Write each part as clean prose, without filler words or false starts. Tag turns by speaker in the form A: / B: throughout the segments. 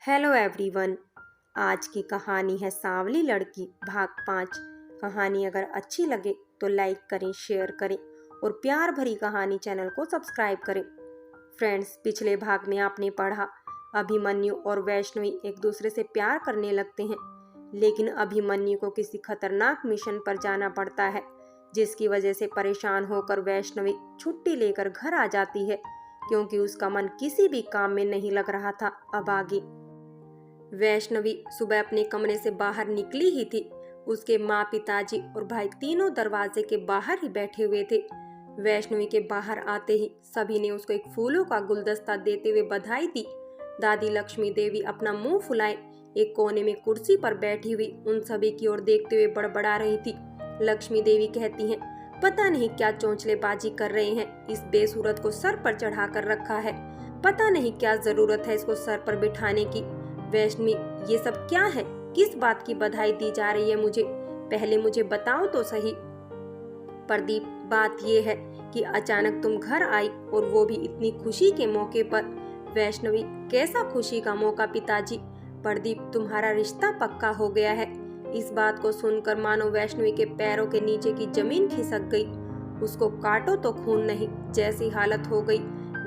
A: Hello everyone. आज की कहानी है सांवली लड़की भाग 5। कहानी अगर अच्छी लगे तो लाइक करें, शेयर करें और प्यार भरी कहानी चैनल को सब्सक्राइब करें। फ्रेंड्स, पिछले भाग में आपने पढ़ा अभिमन्यु और वैष्णवी एक दूसरे से प्यार करने लगते हैं, लेकिन अभिमन्यु को किसी खतरनाक मिशन पर जाना पड़ता है, जिसकी वजह से परेशान होकर वैष्णवी छुट्टी लेकर घर आ जाती है, क्योंकि उसका मन किसी भी काम में नहीं लग रहा था। अब आगे वैष्णवी सुबह अपने कमरे से बाहर निकली ही थी। उसके माँ, पिताजी और भाई तीनों दरवाजे के बाहर ही बैठे हुए थे। वैष्णवी के बाहर आते ही सभी ने उसको एक फूलों का गुलदस्ता देते हुए बधाई दी। दादी लक्ष्मी देवी अपना मुंह फुलाए एक कोने में कुर्सी पर बैठी हुई उन सभी की ओर देखते हुए बड़बड़ा रही थी। लक्ष्मी देवी कहती हैं, पता नहीं क्या चौंचलेबाजी कर रहे हैं, इस बेसूरत को सर पर चढ़ा कर रखा है, पता नहीं क्या जरूरत है इसको सर पर बिठाने की। वैष्णवी, ये सब क्या है? किस बात की बधाई दी जा रही है मुझे? पहले मुझे बताओ तो सही। प्रदीप, बात ये है कि अचानक तुम घर आई और वो भी इतनी खुशी के मौके पर। वैष्णवी, कैसा खुशी का मौका पिताजी? प्रदीप, तुम्हारा रिश्ता पक्का हो गया है। इस बात को सुनकर मानो वैष्णवी के पैरों के नीचे की जमीन खिसक गई। उसको काटो तो खून नहीं जैसी हालत हो गई।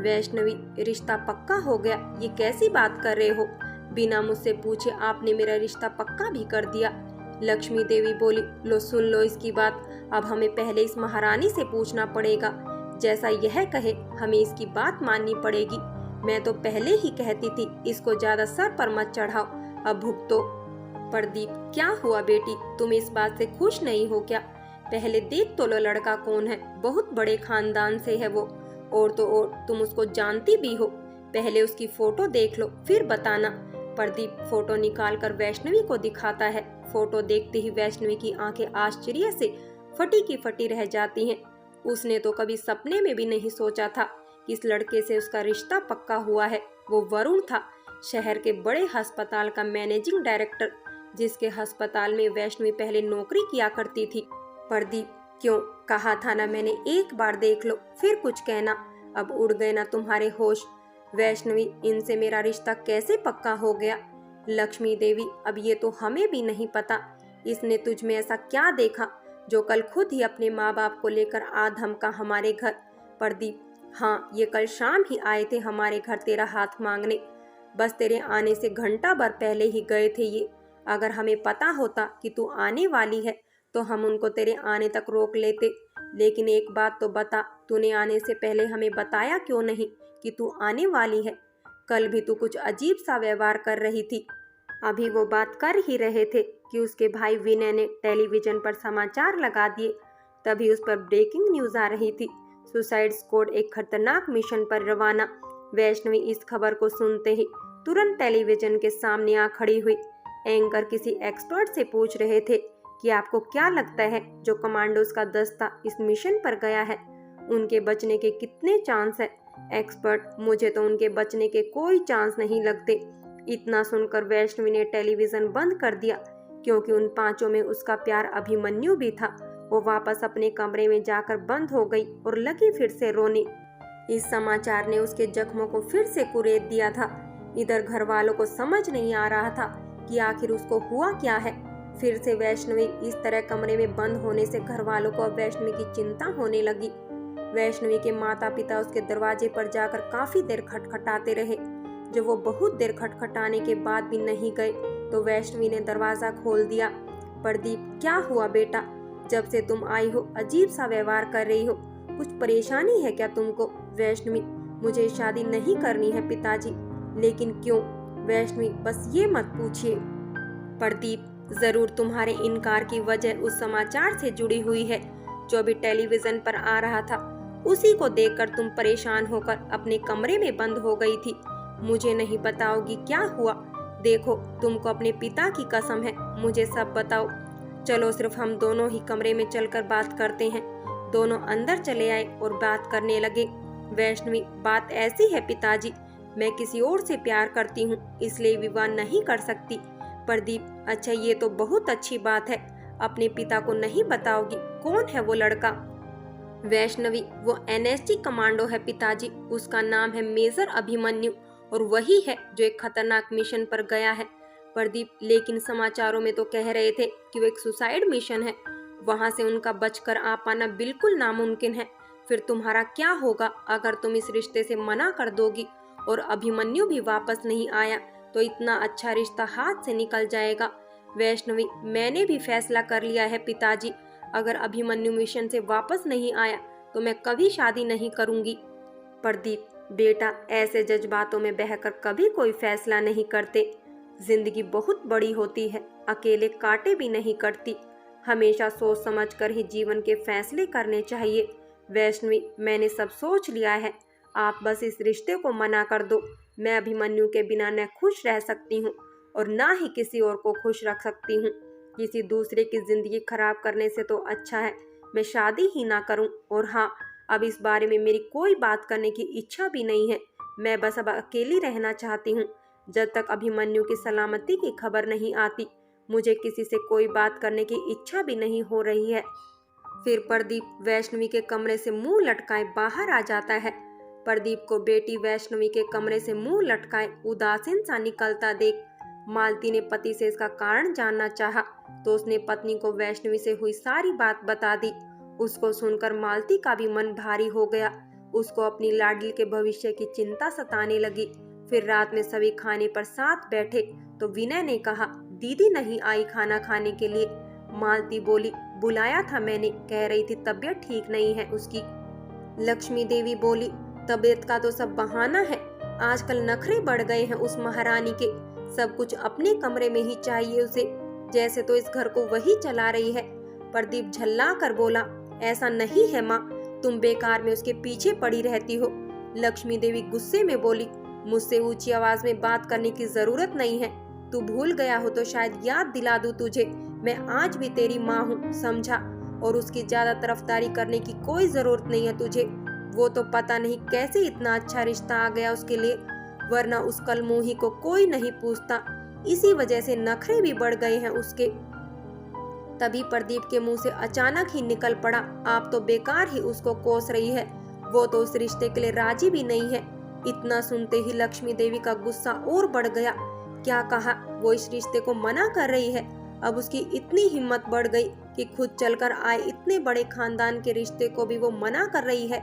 A: वैष्णवी, रिश्ता पक्का हो गया? ये कैसी बात कर रहे हो? बिना मुझसे पूछे आपने मेरा रिश्ता पक्का भी कर दिया। लक्ष्मी देवी बोली, लो सुन लो इसकी बात। अब हमें पहले इस महारानी से पूछना पड़ेगा। जैसा यह कहे हमें इसकी बात माननी पड़ेगी। मैं तो पहले ही कहती थी इसको ज्यादा सर पर मत चढ़ाओ, अब भुगतो। प्रदीप, क्या हुआ बेटी, तुम इस बात से खुश नहीं हो क्या? पहले देख तो लो लड़का कौन है, बहुत बड़े खानदान से है वो, और तो और तुम उसको जानती भी हो। पहले उसकी फोटो देख लो फिर बताना। प्रदीप फोटो निकालकर वैष्णवी को दिखाता है। फोटो देखते ही वैष्णवी की आंखें आश्चर्य से फटी की फटी रह जाती हैं। उसने तो कभी सपने में भी नहीं सोचा था कि इस लड़के से उसका रिश्ता पक्का हुआ है। वो वरुण था, शहर के बड़े अस्पताल का मैनेजिंग डायरेक्टर, जिसके अस्पताल में वैष्णवी पहले नौकरी किया करती थी। प्रदीप, क्यों कहा था ना मैंने, एक बार देख लो फिर कुछ कहना। अब उड़ गए ना तुम्हारे होश। वैष्णवी, इनसे मेरा रिश्ता कैसे पक्का हो गया? लक्ष्मी देवी, अब ये तो हमें भी नहीं पता। इसने तुझ में ऐसा क्या देखा जो कल खुद ही अपने माँ बाप को लेकर आ धमका हमारे घर? प्रदीप, हाँ, ये कल शाम ही आए थे हमारे घर तेरा हाथ मांगने। बस तेरे आने से घंटा भर पहले ही गए थे ये। अगर हमें पता होता कि तू आने वाली है तो हम उनको तेरे आने तक रोक लेते। लेकिन एक बात तो बता, तूने आने से पहले हमें बताया क्यों नहीं कि तू आने वाली है? कल भी तू कुछ अजीब सा व्यवहार कर रही थी। अभी वो बात कर ही रहे थे कि उसके भाई विनय ने टेलीविजन पर समाचार लगा दिए। तभी उस पर ब्रेकिंग न्यूज आ रही थी, सुसाइड स्क्वाड एक खतरनाक मिशन पर रवाना। वैष्णवी इस खबर को सुनते ही तुरंत टेलीविजन के सामने आ खड़ी हुई। एंकर किसी एक्सपर्ट से पूछ रहे थे कि आपको क्या लगता है जो कमांडोज का दस्ता इस मिशन पर गया है, उनके बचने के कितने चांस है? एक्सपर्ट, मुझे तो उनके बचने के कोई चांस नहीं लगते। इतना सुनकर वैष्णवी ने टेलीविजन बंद कर दिया, क्योंकि उन पांचों में उसका प्यार अभिमन्यु भी था। वो वापस अपने कमरे में जाकर बंद हो गई और लगी फिर से रोने। इस समाचार ने उसके जख्मों को फिर से कुरेद दिया था। इधर घर वालों को समझ नहीं आ रहा था कि आखिर उसको हुआ क्या है। फिर से वैष्णवी इस तरह कमरे में बंद होने से घर वालों को अब वैष्णवी की चिंता होने लगी। वैष्णवी के माता पिता उसके दरवाजे पर जाकर काफी देर खटखटाते रहे। जब वो बहुत देर खटखटाने के बाद भी नहीं गए तो वैष्णवी ने दरवाजा खोल दिया। प्रदीप, क्या हुआ बेटा? जब से तुम आई हो अजीब सा व्यवहार कर रही हो, कुछ परेशानी है क्या तुमको? वैष्णवी, मुझे शादी नहीं करनी है पिताजी। लेकिन क्यों? वैष्णवी, बस ये मत पूछिए। प्रदीप, जरूर तुम्हारे इनकार की वजह उस समाचार से जुड़ी हुई है जो अभी टेलीविजन पर आ रहा था। उसी को देखकर तुम परेशान होकर अपने कमरे में बंद हो गई थी। मुझे नहीं बताओगी क्या हुआ? देखो, तुमको अपने पिता की कसम है, मुझे सब बताओ। चलो सिर्फ हम दोनों ही कमरे में चलकर बात करते हैं। दोनों अंदर चले आए और बात करने लगे। वैष्णवी, बात ऐसी है पिताजी, मैं किसी और से प्यार करती हूँ, इसलिए विवाह नहीं कर सकती। प्रदीप, अच्छा, ये तो बहुत अच्छी बात है। अपने पिता को नहीं बताओगी? कौन है वो लड़का? वैष्णवी, वो एनएसजी कमांडो है पिताजी, उसका नाम है मेजर अभिमन्यु। और वही है जो एक खतरनाक मिशन पर गया है। प्रदीप, लेकिन समाचारों में तो कह रहे थे कि वो एक सुसाइड मिशन है, वहां से उनका बचकर आ पाना बिल्कुल नामुमकिन है। फिर तुम्हारा क्या होगा अगर तुम इस रिश्ते से मना कर दोगी और अभिमन्यु भी वापस नहीं आया तो इतना अच्छा रिश्ता हाथ से निकल जाएगा। वैष्णवी, मैंने भी फैसला कर लिया है पिताजी, अगर अभिमन्यु मिशन से वापस नहीं आया तो मैं कभी शादी नहीं करूंगी। प्रदीप, बेटा, ऐसे जज्बातों में बहकर कभी कोई फैसला नहीं करते। जिंदगी बहुत बड़ी होती है, अकेले काटे भी नहीं कटती। हमेशा सोच समझ कर ही जीवन के फैसले करने चाहिए। वैष्णवी, मैंने सब सोच लिया है, आप बस इस रिश्ते को मना कर दो। मैं अभिमन्यु के बिना न खुश रह सकती हूँ और ना ही किसी और को खुश रख सकती हूँ। किसी दूसरे की जिंदगी खराब करने से तो अच्छा है मैं शादी ही ना करूँ। और हाँ, अब इस बारे में मेरी कोई बात करने की इच्छा भी नहीं है। मैं बस अब अकेली रहना चाहती हूँ। जब तक अभिमन्यु की सलामती की खबर नहीं आती, मुझे किसी से कोई बात करने की इच्छा भी नहीं हो रही है। फिर प्रदीप वैष्णवी के कमरे से मुंह लटकाए बाहर आ जाता है। प्रदीप को बेटी वैष्णवी के कमरे से मुंह लटकाए उदासीन सा निकलता देख मालती ने पति से इसका कारण जानना चाहा, तो उसने पत्नी को वैष्णवी से हुई सारी बात बता दी। उसको सुनकर मालती का भी मन भारी हो गया। उसको अपनी लाडली के भविष्य की चिंता सताने लगी। फिर रात में सभी खाने पर साथ बैठे तो विनय ने कहा, दीदी नहीं आई खाना खाने के लिए। मालती बोली, बुलाया था मैंने, कह रही थी तबीयत ठीक नहीं है उसकी। लक्ष्मी देवी बोली, तबीयत का तो सब बहाना है, आजकल नखरे बढ़ गए हैं उस महारानी के, सब कुछ अपने कमरे में ही चाहिए उसे, जैसे तो इस घर को वही चला रही है। प्रदीप झल्ला कर बोला, ऐसा नहीं है माँ, तुम बेकार में उसके पीछे पड़ी रहती हो। लक्ष्मी देवी गुस्से में बोली, मुझसे ऊंची आवाज में बात करने की जरूरत नहीं है, तू भूल गया हो तो शायद याद दिला दूं तुझे, मैं आज भी तेरी माँ हूँ, समझा, और उसकी ज्यादा तरफदारी करने की कोई जरूरत नहीं है तुझे। वो तो पता नहीं कैसे इतना अच्छा रिश्ता आ गया उसके लिए, वरना उस कलमोही को कोई नहीं पूछता, इसी वजह से नखरे भी बढ़ गए हैं उसके। तभी प्रदीप के मुंह से अचानक ही निकल पड़ा, आप तो बेकार ही उसको कोस रही है, वो तो उस रिश्ते के लिए राजी भी नहीं है। इतना सुनते ही लक्ष्मी देवी का गुस्सा और बढ़ गया। क्या कहा, वो इस रिश्ते को मना कर रही है? अब उसकी इतनी हिम्मत बढ़ गई कि खुद चलकर आए इतने बड़े खानदान के रिश्ते को भी वो मना कर रही है,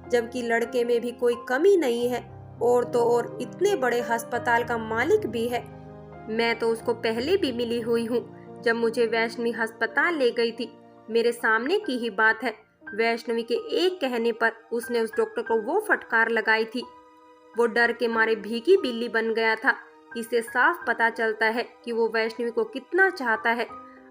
A: जबकि लड़के में भी कोई कमी नहीं है, और तो और इतने बड़े अस्पताल का मालिक भी है। मैं तो उसको पहले भी मिली हुई हूँ, जब मुझे वैष्णवी अस्पताल ले गई थी, मेरे सामने की ही बात है। वैष्णवी के एक कहने पर उसने उस डॉक्टर को वो फटकार लगाई थी। वो डर के मारे भीगी बिल्ली बन गया था। इससे साफ पता चलता है कि वो वैष्णवी को कितना चाहता है।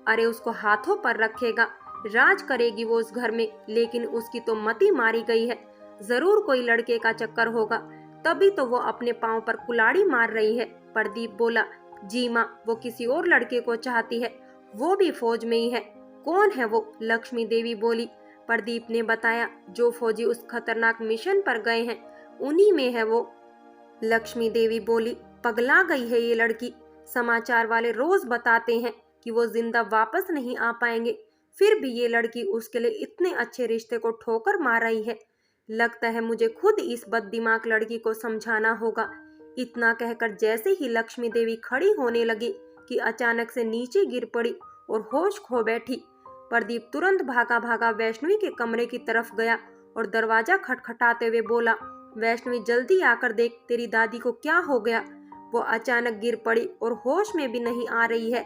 A: अरे उसको हाथों पर रखेगा, राज करेगी वो उस घर में, लेकिन उसकी तो मति मारी गई है। जरूर कोई लड़के का चक्कर होगा, तभी तो वो अपने पांव पर कुल्हाड़ी मार रही है। प्रदीप बोला, जी माँ, वो किसी और लड़के को चाहती है, वो भी फौज में ही है। कौन है वो? लक्ष्मी देवी बोली। प्रदीप ने बताया, जो फौजी उस खतरनाक मिशन पर गए हैं उन्हीं में है वो। लक्ष्मी देवी बोली, पगला गई है ये लड़की, समाचार वाले रोज बताते हैं कि वो जिंदा वापस नहीं आ पाएंगे, फिर भी ये लड़की उसके लिए इतने अच्छे रिश्ते को ठोकर मार रही है। लगता है मुझे खुद इस बददिमाग लड़की को समझाना होगा। इतना कहकर जैसे ही लक्ष्मी देवी खड़ी होने लगी कि अचानक से नीचे गिर पड़ी और होश खो बैठी। प्रदीप तुरंत भागा भागा वैष्णवी के कमरे की तरफ गया और दरवाजा खटखटाते हुए बोला, वैष्णवी जल्दी आकर देख, तेरी दादी को क्या हो गया। वो अचानक गिर पड़ी और होश में भी नहीं आ रही है।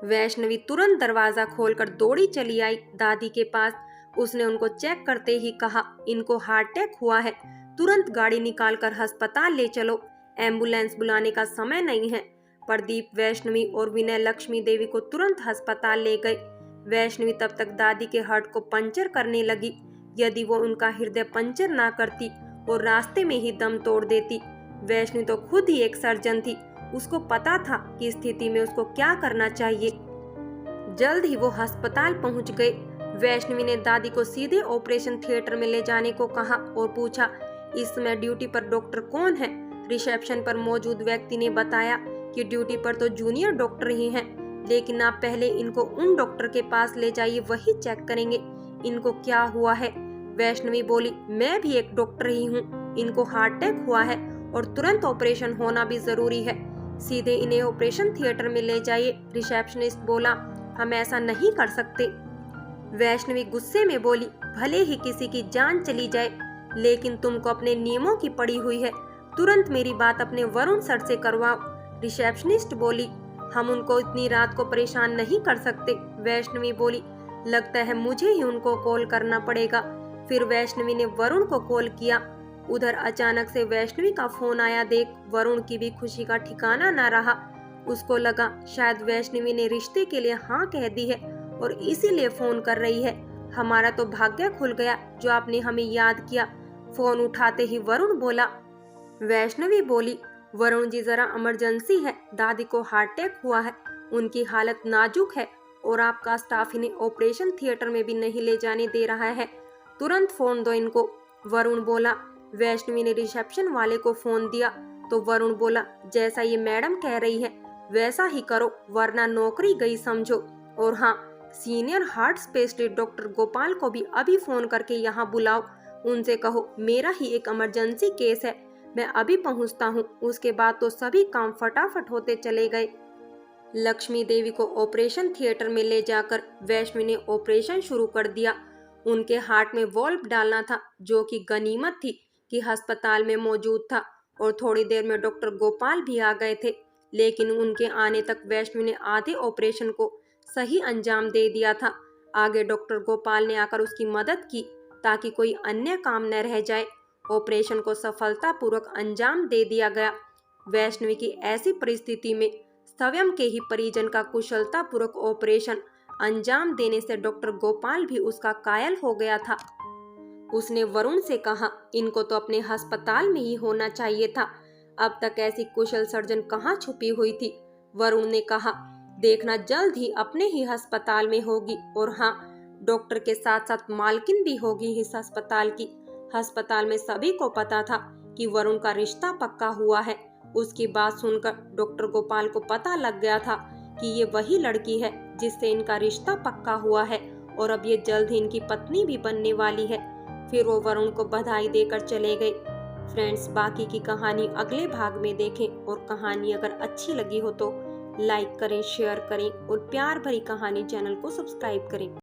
A: वैष्णवी तुरंत दरवाजा खोलकर दौड़ी चली आई दादी के पास। उसने उनको चेक करते ही कहा, इनको हार्ट अटैक हुआ है, तुरंत गाड़ी निकालकर अस्पताल ले चलो, एम्बुलेंस बुलाने का समय नहीं है। प्रदीप, वैष्णवी और विनय लक्ष्मी देवी को तुरंत अस्पताल ले गए। वैष्णवी तब तक दादी के हार्ट को पंचर करने लगी। यदि वो उनका हृदय पंचर ना करती, वो रास्ते में ही दम तोड़ देती। वैष्णवी तो खुद ही एक सर्जन थी, उसको पता था कि स्थिति में उसको क्या करना चाहिए। जल्द ही वो अस्पताल पहुंच गए। वैष्णवी ने दादी को सीधे ऑपरेशन थिएटर में ले जाने को कहा और पूछा, इस समय ड्यूटी पर डॉक्टर कौन है? रिसेप्शन पर मौजूद व्यक्ति ने बताया कि ड्यूटी पर तो जूनियर डॉक्टर ही हैं, लेकिन आप पहले इनको उन डॉक्टर के पास ले जाइए, वही चेक करेंगे इनको क्या हुआ है। वैष्णवी बोली, मैं भी एक डॉक्टर ही हूँ, इनको हार्ट अटैक हुआ है और तुरंत ऑपरेशन होना भी जरूरी है। सीधे इन्हें ऑपरेशन थिएटर में ले जाइए। रिसेप्शनिस्ट बोला, हम ऐसा नहीं कर सकते। वैष्णवी गुस्से में बोली, भले ही किसी की जान चली जाए, लेकिन तुमको अपने नियमों की पड़ी हुई है। तुरंत मेरी बात अपने वरुण सर से करवाओ। रिसेप्शनिस्ट बोली, हम उनको इतनी रात को परेशान नहीं कर सकते। वैष्णवी बोली, लगता है मुझे ही उनको कॉल करना पड़ेगा। फिर वैष्णवी ने वरुण को कॉल किया। उधर अचानक से वैष्णवी का फोन आया देख वरुण की भी खुशी का ठिकाना न रहा। उसको लगा शायद वैष्णवी ने रिश्ते के लिए हाँ कह दी है और इसीलिए फोन कर रही है। हमारा तो भाग्य खुल गया जो आपने हमें याद किया। फोन उठाते ही वरुण बोला। वैष्णवी बोली, वरुण जी जरा इमरजेंसी है, दादी को हार्ट अटैक हुआ है, उनकी हालत नाजुक है और आपका स्टाफ इन्हें ऑपरेशन थिएटर में भी नहीं ले जाने दे रहा है, तुरंत फोन दो इनको। वरुण बोला। वैष्णवी ने रिसेप्शन वाले को फोन दिया तो वरुण बोला, जैसा ये मैडम कह रही है वैसा ही करो वरना नौकरी गई समझो। और हाँ, senior heart specialist doctor Gopal को भी अभी फोन करके यहाँ बुलाओ। उनसे कहो मेरा ही एक इमरजेंसी केस है, मैं अभी पहुँचता हूँ। उसके बाद तो सभी काम फटाफट होते चले गए। लक्ष्मी देवी को ऑपरेशन थिएटर में ले जाकर वैष्णवी ने ऑपरेशन शुरू कर दिया। उनके हार्ट में वॉल्व डालना था, जो कि गनीमत थी कि अस्पताल में मौजूद था और थोड़ी देर में डॉक्टर गोपाल भी आ गए थे। लेकिन उनके आने तक वैष्णवी ने आधे ऑपरेशन को सही अंजाम दे दिया था। आगे डॉक्टर गोपाल ने आकर उसकी मदद की ताकि कोई अन्य काम न रह जाए। ऑपरेशन को सफलतापूर्वक अंजाम दे दिया गया। वैष्णवी की ऐसी परिस्थिति में स्वयं के ही परिजन का कुशलतापूर्वक ऑपरेशन अंजाम देने से डॉक्टर गोपाल भी उसका कायल हो गया था। उसने वरुण से कहा, इनको तो अपने अस्पताल में ही होना चाहिए था, अब तक ऐसी कुशल सर्जन कहाँ छुपी हुई थी। वरुण ने कहा, देखना जल्द ही अपने ही अस्पताल में होगी। और हाँ, डॉक्टर के साथ साथ मालकिन भी होगी इस अस्पताल की। अस्पताल में सभी को पता था कि वरुण का रिश्ता पक्का हुआ है। उसकी बात सुनकर डॉक्टर गोपाल को पता लग गया था कि ये वही लड़की है जिससे इनका रिश्ता पक्का हुआ है और अब ये जल्द ही इनकी पत्नी भी बनने वाली है। फिर वो वरुण को बधाई देकर चले गए। फ्रेंड्स, बाकी की कहानी अगले भाग में देखें और कहानी अगर अच्छी लगी हो तो लाइक करें, शेयर करें और प्यार भरी कहानी चैनल को सब्सक्राइब करें।